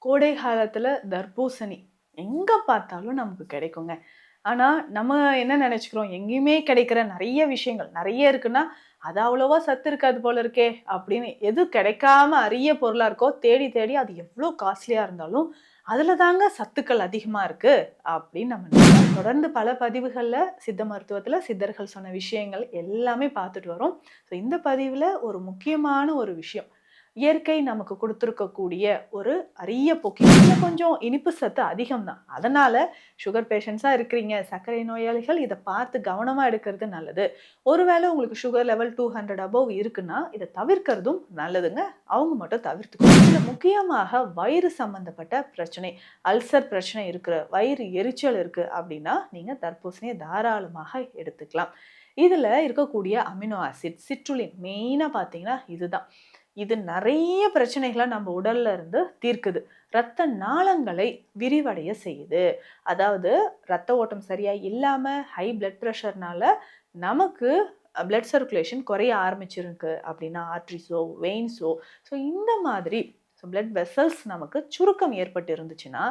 கோடை காலத்துல தர்பூசணி எங்க பார்த்தாலும் நமக்கு கிடைக்குங்க. ஆனா, நம்ம என்ன நெனச்சுக்கிறோம், எங்கேயுமே கிடைக்கிற நெறைய விஷயங்கள் நெறைய இருக்குன்னா, அது அவ்வளவா சத்து இருக்காது போல இருக்கே! அப்படின்னு எது கிடைக்காம அரிய பொருளா இருக்கோ, தேடி தேடி அது எவ்ளோ காஸ்ட்லியா இருந்தாலும், அதுல தாங்க சத்துக்கள் அதிகமா இருக்கு அப்படின்னு நம்ம நினைக்கிறோம். தொடர்ந்து பல பதிவுகள்ல சித்த மருத்துவத்துல சித்தர்கள் சொன்ன விஷயங்கள் எல்லாமே பார்த்துட்டு வரோம். ஸோ இந்த பதிவுல ஒரு முக்கியமான ஒரு விஷயம். இயற்கை நமக்கு குடுத்திருக்கக்கூடிய ஒரு அரிய பொக்கிஷம். இதுல கொஞ்சம் இனிப்பு சத்து அதிகம் தான். அதனால சுகர் பேஷண்ட்ஸா இருக்கிறீங்க, சர்க்கரை நோயாளிகள் இத பார்த்து கவனமா எடுக்கிறது நல்லது. ஒருவேளை உங்களுக்கு சுகர் லெவல் 200 அபோவ் இருக்குன்னா, இத தவிர்க்கிறதும் நல்லதுங்க. அவங்க மட்டும் தவிர்த்துக்கணும். இதுல முக்கியமாக வயிறு சம்பந்தப்பட்ட பிரச்சனை, அல்சர் பிரச்சனை இருக்கு, வயிறு எரிச்சல் இருக்கு அப்படின்னா, நீங்க தர்பூசணிய தாராளமாக எடுத்துக்கலாம். இதுல இருக்கக்கூடிய அமினோ ஆசிட், சிட்ருலின் மெயினா பார்த்தீங்கன்னா இதுதான். இது நெறைய பிரச்சனைகள நம்ம உடல்ல இருந்து தீர்க்குது. ரத்த நாளங்களை விரிவடைய செய்யுது. அதாவது ரத்த ஓட்டம் சரியா இல்லாம ஹை பிளட் பிரஷர்னால நமக்கு பிளட் சர்க்குலேஷன் குறைய ஆரம்பிச்சிருக்கு அப்படின்னா ஆர்டரீஸோ, வெயின்ஸோ இந்த மாதிரி பிளட் வெசல்ஸ் நமக்கு சுருக்கம் ஏற்பட்டு இருந்துச்சுன்னா.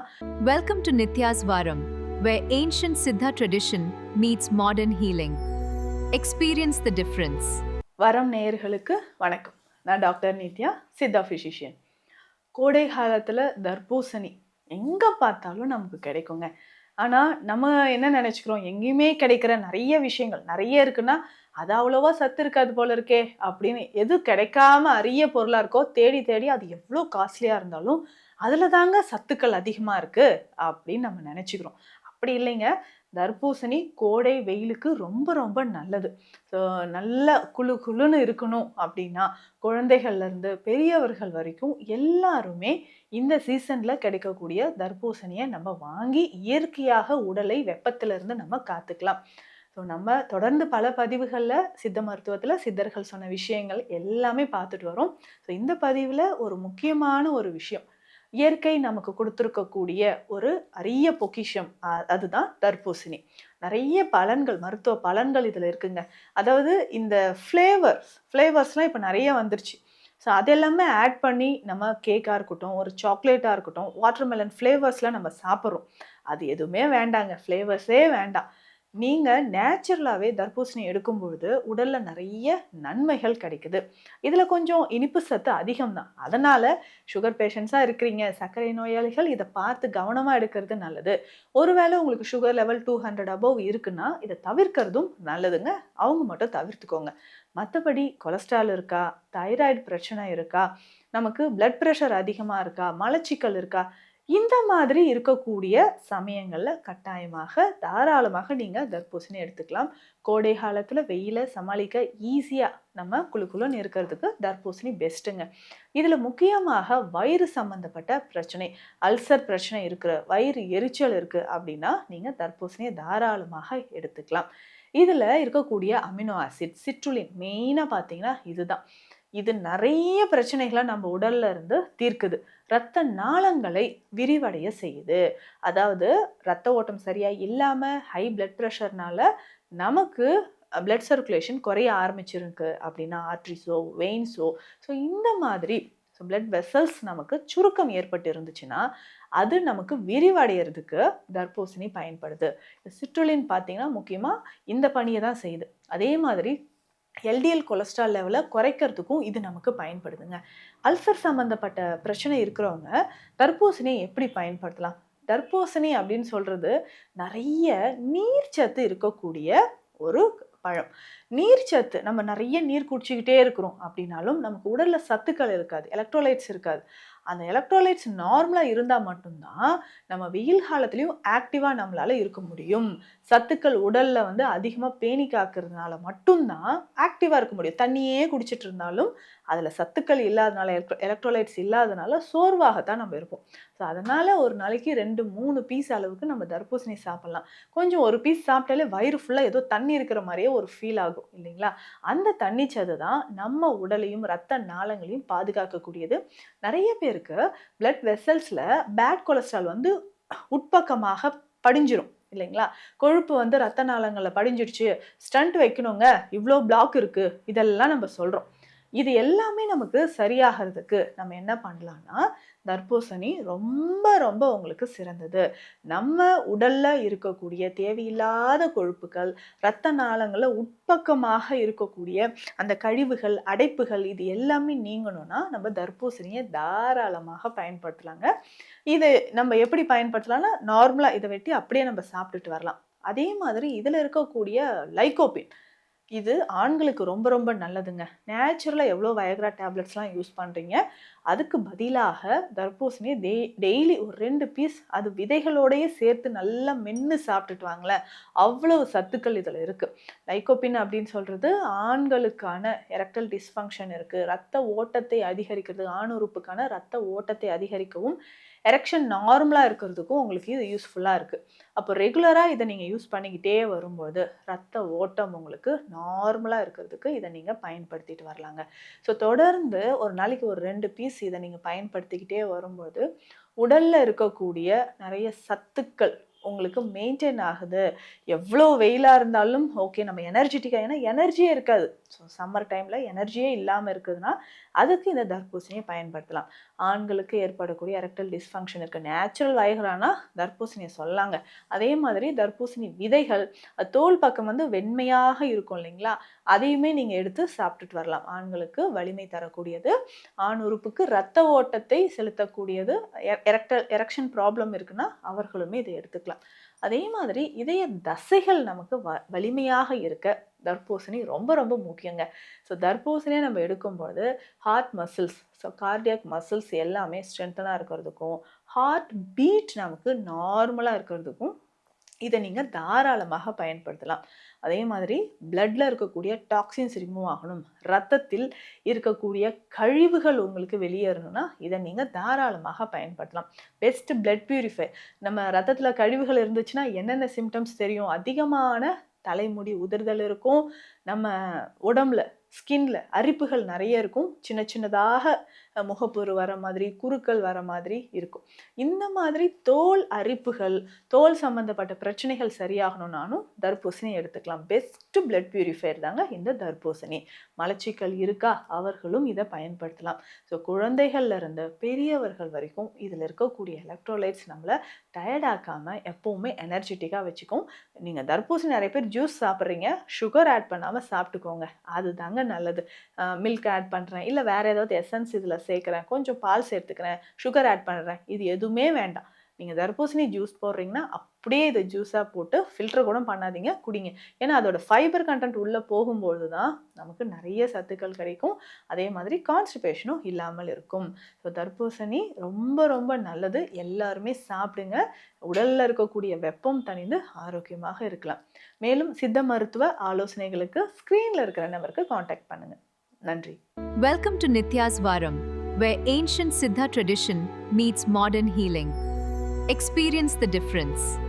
Welcome to Nitya's Varam, where ancient Siddha tradition meets modern healing. Experience the difference. வரம் நேயர்களுக்கு வணக்கம். நான் டாக்டர் நித்யா, சித்தா பிசிஷியன். கோடை காலத்துல தர்பூசணி எங்க பார்த்தாலும் நமக்கு கிடைக்குங்க. ஆனா நம்ம என்ன நினைச்சுக்கிறோம், எங்கேயுமே கிடைக்கிற நிறைய விஷயங்கள் நிறைய இருக்குன்னா, அது அவ்வளவா சத்து இருக்காது போல இருக்கே அப்படின்னு எது கிடைக்காம அரிய பொருளா இருக்கோ தேடி தேடி அது எவ்வளோ காஸ்ட்லியா இருந்தாலும் அதுல தாங்க சத்துக்கள் அதிகமா இருக்கு அப்படின்னு நம்ம நினைச்சுக்கிறோம். அப்படி இல்லைங்க. தர்பூசணி கோடை வெயிலுக்கு ரொம்ப ரொம்ப நல்லது. ஸோ நல்ல குளு குளுன்னு இருக்கணும் அப்படின்னா, குழந்தைகள்ல இருந்து பெரியவர்கள் வரைக்கும் எல்லாருமே இந்த சீசன்ல கிடைக்கக்கூடிய தர்பூசணிய நம்ம வாங்கி இயற்கையாக உடலை வெப்பத்திலிருந்து நம்ம காத்துக்கலாம். ஸோ நம்ம தொடர்ந்து பல பதிவுகள்ல சித்த மருத்துவத்துல சித்தர்கள் சொன்ன விஷயங்கள் எல்லாமே பார்த்துட்டு வரோம். ஸோ இந்த பதிவுல ஒரு முக்கியமான ஒரு விஷயம். இயற்கை நமக்கு குடுத்திருக்கக்கூடிய ஒரு அரிய பொக்கிஷம். அதுதான் தர்பூசணி. நெறைய பலன்கள், மருத்துவ பலன்கள் இதுல இருக்குங்க. அதாவது இந்த ஃப்ளேவர்ஸ்லாம் இப்ப நெறைய வந்துருச்சு. ஸோ அது எல்லாமே ஆட் பண்ணி நம்ம கேக்கா இருக்கட்டும், ஒரு சாக்லேட்டா இருக்கட்டும், வாட்டர்மெலன் ஃப்ளேவர்ஸ்லாம் நம்ம சாப்பிடுறோம். அது எதுவுமே வேண்டாங்க. ஃப்ளேவர்ஸே வேண்டாம். நீங்க நேச்சுரலாவே தர்பூசணி எடுக்கும் பொழுது உடல்ல நிறைய நன்மைகள் கிடைக்குது. இதுல கொஞ்சம் இனிப்பு சத்து அதிகம் தான். அதனால சுகர் பேஷண்ட்ஸா இருக்கிறீங்க, சர்க்கரை நோயாளிகள் இத பார்த்து கவனமா எடுக்கிறது நல்லது. ஒருவேளை உங்களுக்கு சுகர் லெவல் 200 அபோவ் இருக்குன்னா, இத தவிர்க்கிறதும் நல்லதுங்க. அவங்க மட்டும் தவிர்த்துக்கோங்க. மத்தபடி கொலஸ்ட்ரால் இருக்கா? தைராய்டு பிரச்சனை இருக்கா? நமக்கு பிளட் பிரஷர் அதிகமா இருக்கா? மலச்சிக்கல் இருக்கா? இந்த மாதிரி இருக்கக்கூடிய சமயங்கள்ல கட்டாயமாக தாராளமாக நீங்க தர்பூசணி எடுத்துக்கலாம். கோடை காலத்துல வெயில சமாளிக்க ஈஸியா நம்ம குளு குளுன்னு இருக்கிறதுக்கு தர்பூசணி பெஸ்ட்டுங்க. இதுல முக்கியமாக வயிறு சம்பந்தப்பட்ட பிரச்சனை, அல்சர் பிரச்சனை இருக்கு, வயிறு எரிச்சல் இருக்கு அப்படின்னா நீங்க தர்பூசணியை தாராளமாக எடுத்துக்கலாம். இதுல இருக்கக்கூடிய அமினோ ஆசிட், சிட்ருலின் மெயினா பார்த்தீங்கன்னா இதுதான். இது நெறைய பிரச்சனைகள நம்ம உடல்ல இருந்து தீர்க்குது. ரத்த நாளங்களை விரிவடைய செய்யுது. அதாவது ரத்த ஓட்டம் சரியா இல்லாம ஹை பிளட் பிரஷர்னால நமக்கு பிளட் சர்க்குலேஷன் குறைய ஆரம்பிச்சிருக்கு அப்படின்னா ஆர்டரீஸோ, வெயின்ஸோ இந்த மாதிரி பிளட் வெசல்ஸ் நமக்கு சுருக்கம் ஏற்பட்டு இருந்துச்சுன்னா, அது நமக்கு விரிவடையறதுக்கு தர்பூசணி பயன்படுது. சிட்ருலின் பார்த்தீங்கன்னா, முக்கியமா இந்த பணிய தான் செய்யுது. அதே மாதிரி எல்டிஎல் கொலஸ்ட்ரால் லெவல குறைக்கிறதுக்கும் இது நமக்கு பயன்படுதுங்க. அல்சர் சம்மந்தப்பட்ட பிரச்சனை இருக்கிறவங்க தர்பூசணியை எப்படி பயன்படுத்தலாம்? தர்பூசணி அப்படின்னு சொல்றது நெறைய நீர்ச்சத்து இருக்கக்கூடிய ஒரு பழம். நீர்ச்சத்து நம்ம நெறைய நீர் குடிச்சுக்கிட்டே இருக்கிறோம் அப்படின்னாலும் நமக்கு உடல்ல சத்துக்கள் இருக்காது. எலக்ட்ரோலைட்ஸ் இருக்காது. அந்த எலக்ட்ரோலைட்ஸ் நார்மலா இருந்தா மட்டும் தான் நம்ம வெயில் காலத்திலயும் ஆக்டிவா நம்மளால இருக்க முடியும். சத்துக்கள் உடல்ல அதிகமா பேணி காக்கிறதுனால மட்டும் தான் ஆக்டிவா இருக்க முடியும். தண்ணியே குடிச்சிட்டு இருந்தாலும் அதுல சத்துக்கள் இல்லாதனால, எலக்ட்ரோலைட்ஸ் இல்லாதனால சோர்வாகத்தான் நம்ம இருப்போம். ஸோ அதனால ஒரு நாளைக்கு 2, 3 பீஸ் அளவுக்கு நம்ம தர்பூசணி சாப்பிடலாம். கொஞ்சம் ஒரு பீஸ் சாப்பிட்டாலே வயிறு ஃபுல்லா ஏதோ தண்ணி இருக்கிற மாதிரியே ஒரு ஃபீல் ஆகும் இல்லைங்களா? அந்த தண்ணிச்சத்து தான் நம்ம உடலையும் ரத்த நாளங்களையும் பாதுகாக்கக்கூடியது. நிறைய பேருக்கு பிளட் வெசல்ஸ்ல பேட் கொலஸ்ட்ரால் உட்பக்கமாக படிஞ்சிரும் இல்லைங்களா? கொழுப்பு ரத்த நாளங்கள்ல படிஞ்சிடுச்சு, ஸ்டண்ட் வைக்கணுங்க, இவ்வளோ பிளாக் இருக்கு, இதெல்லாம் நம்ம சொல்றோம். இது எல்லாமே நமக்கு சரியாகிறதுக்கு நம்ம என்ன பண்ணலாம்னா, தர்பூசணி ரொம்ப ரொம்ப உங்களுக்கு சிறந்தது. நம்ம உடல்ல இருக்கக்கூடிய தேவையில்லாத கொழுப்புகள், இரத்த நாளங்கள்ல உட்பக்கமாக இருக்கக்கூடிய அந்த கழிவுகள், அடைப்புகள் இது எல்லாமே நீங்கணும்னா, நம்ம தர்பூசணிய தாராளமாக பயன்படுத்தலாங்க. இது நம்ம எப்படி பயன்படுத்தலாம்னா, நார்மலா இத வெட்டி அப்படியே நம்ம சாப்பிட்டுட்டு வரலாம். அதே மாதிரி இதுல இருக்கக்கூடிய லைகோபின் இது ஆண்களுக்கு ரொம்ப ரொம்ப நல்லதுங்க. நேச்சுரலா எவ்வளோ வயக்ரா டேப்லெட்ஸ்லாம் யூஸ் பண்றீங்க. அதுக்கு பதிலாக தர்பூசணிய டெய்லி ஒரு 2 பீஸ் அது விதைகளோடயே சேர்த்து நல்லா மென்னு சாப்பிட்டுட்டு வாங்களேன். அவ்வளவு சத்துக்கள் இதுல இருக்கு. லைகோபின் அப்படின்னு சொல்றது ஆண்களுக்கான எரெக்டல் டிஸ்ஃபங்ஷன் இருக்கு. ரத்த ஓட்டத்தை அதிகரிக்கிறது, ஆண் உறுப்புக்கான ரத்த ஓட்டத்தை அதிகரிக்கவும், எரெக்ஷன் நார்மலா இருக்கிறதுக்கும் உங்களுக்கு இது யூஸ்ஃபுல்லா இருக்கு. அப்போ ரெகுலரா இத நீங்க யூஸ் பண்ணிக்கிட்டே வரும்போது, ரத்த ஓட்டம் உங்களுக்கு நார்மலா இருக்கிறதுக்கு இத நீங்க பயன்படுத்திட்டு வரலாங்க. ஸோ தொடர்ந்து ஒரு நாளைக்கு ஒரு 2 பீஸ் இத நீங்க பயன்படுத்திக்கிட்டே வரும்போது, உடல்ல இருக்கக்கூடிய நெறைய சத்துக்கள் உங்களுக்கு மெயின்டெயின் ஆகுது. எவ்வளோ வெயிலா இருந்தாலும் ஓகே நம்ம எனர்ஜெட்டிக்கா ஏன்னா எனர்ஜியே இருக்காது. ஸோ சம்மர் டைம்ல எனர்ஜியே இல்லாம இருக்குதுன்னா, அதுக்கு இந்த தர்பூசணிய பயன்படுத்தலாம். ஆண்களுக்கு ஏற்படக்கூடிய எரெக்டல் டிஸ்ஃபங்ஷன் இருக்கு. நேச்சுரல் வயகரானா தர்பூசணிய சொல்லலாங்க. அதே மாதிரி தர்பூசணி விதைகள், தோல் பக்கம் வந்து வெண்மையாக இருக்கும் இல்லைங்களா? அதையுமே நீங்க எடுத்து சாப்பிட்டுட்டு வரலாம். ஆண்களுக்கு வலிமை தரக்கூடியது. ஆண் உறுப்புக்கு ரத்த ஓட்டத்தை செலுத்தக்கூடியது. எரெக்ஷன் ப்ராப்ளம் இருக்குன்னா அவர்களுமே இதை எடுத்துக்கலாம். அதே மாதிரி இதய தசைகள் நமக்கு வலிமையாக இருக்க தர்பூசணி ரொம்ப ரொம்ப முக்கியங்க. ஸோ தர்பூசணியை நம்ம எடுக்கும்போது heart muscles, so cardiac muscles எல்லாமே ஸ்ட்ரென்த்தனாக இருக்கிறதுக்கும், ஹார்ட் பீட் நமக்கு நார்மலாக இருக்கிறதுக்கும் இதை நீங்கள் தாராளமாக பயன்படுத்தலாம். அதே மாதிரி பிளட்ல இருக்கக்கூடிய டாக்ஸின்ஸ் ரிமூவ் ஆகணும், ரத்தத்தில் இருக்கக்கூடிய கழிவுகள் உங்களுக்கு வெளியேறணும்னா இதை நீங்கள் தாராளமாக பயன்படுத்தலாம். Best blood purify. நம்ம ரத்தத்தில் கழிவுகள் இருந்துச்சுன்னா என்னென்ன சிம்டம்ஸ் தெரியும்? அதிகமான தலைமுடி உதிர்தல் இருக்கும், நம்ம உடம்புல ஸ்கின்ல அரிப்புகள் நிறைய இருக்கும், சின்ன சின்னதாக முகப்பொரு வர மாதிரி, குருக்கள் வர மாதிரி இருக்கும். இந்த மாதிரி தோல் அரிப்புகள், தோல் சம்பந்தப்பட்ட பிரச்சனைகள் சரியாகணும்னாலும் தர்பூசணி எடுத்துக்கலாம். பெஸ்ட் பிளட் பியூரிஃபையர் தாங்க இந்த தர்பூசணி. மலச்சிக்கல் இருக்கா அவர்களும் இதை பயன்படுத்தலாம். ஸோ குழந்தைகள்ல இருந்து பெரியவர்கள் வரைக்கும் இதில் இருக்கக்கூடிய எலக்ட்ரோலைட்ஸ் நம்மளை டயர்டாக்காம எப்பவுமே எனர்ஜெட்டிக்காக வச்சுக்கும். நீங்கள் தர்பூசணி நிறைய பேர் ஜூஸ் சாப்பிட்றீங்க, சுகர் ஆட் பண்ணாமல் சாப்பிட்டுக்கோங்க, அதுதாங்க நல்லது. மில்க் ஆட் பண்ணுறேன், இல்லை வேற ஏதாவது எசன்ஸ் இதில் சேர்க்குறேன், கொஞ்சம் பால் சேர்த்துக்கிறேன், சுகர் ஆட் பண்ணுறேன், இது எதுவுமே வேண்டாம். நீங்கள் தர்பூசணி ஜூஸ் போடுறீங்கன்னா அப்படியே இதை ஜூஸாக போட்டு ஃபில்டர் கூட பண்ணாதீங்க, குடிங்க. ஏன்னா அதோட ஃபைபர் கண்டென்ட் உள்ளே போகும்போது தான் நமக்கு நிறைய சத்துக்கள் கிடைக்கும். அதே மாதிரி கான்ஸ்டிபேஷனும் இல்லாமல் இருக்கும். ஸோ தர்பூசணி ரொம்ப ரொம்ப நல்லது, எல்லாருமே சாப்பிடுங்க. உடலில் இருக்கக்கூடிய வெப்பம் தணிந்து ஆரோக்கியமாக இருக்கலாம். மேலும் சித்த மருத்துவ ஆலோசனைகளுக்கு ஸ்க்ரீனில் இருக்கிற நம்பருக்கு காண்டாக்ட் பண்ணுங்க. நன்றி. Welcome to Nitya's Varam, where ancient Siddha tradition meets modern healing. Experience the difference.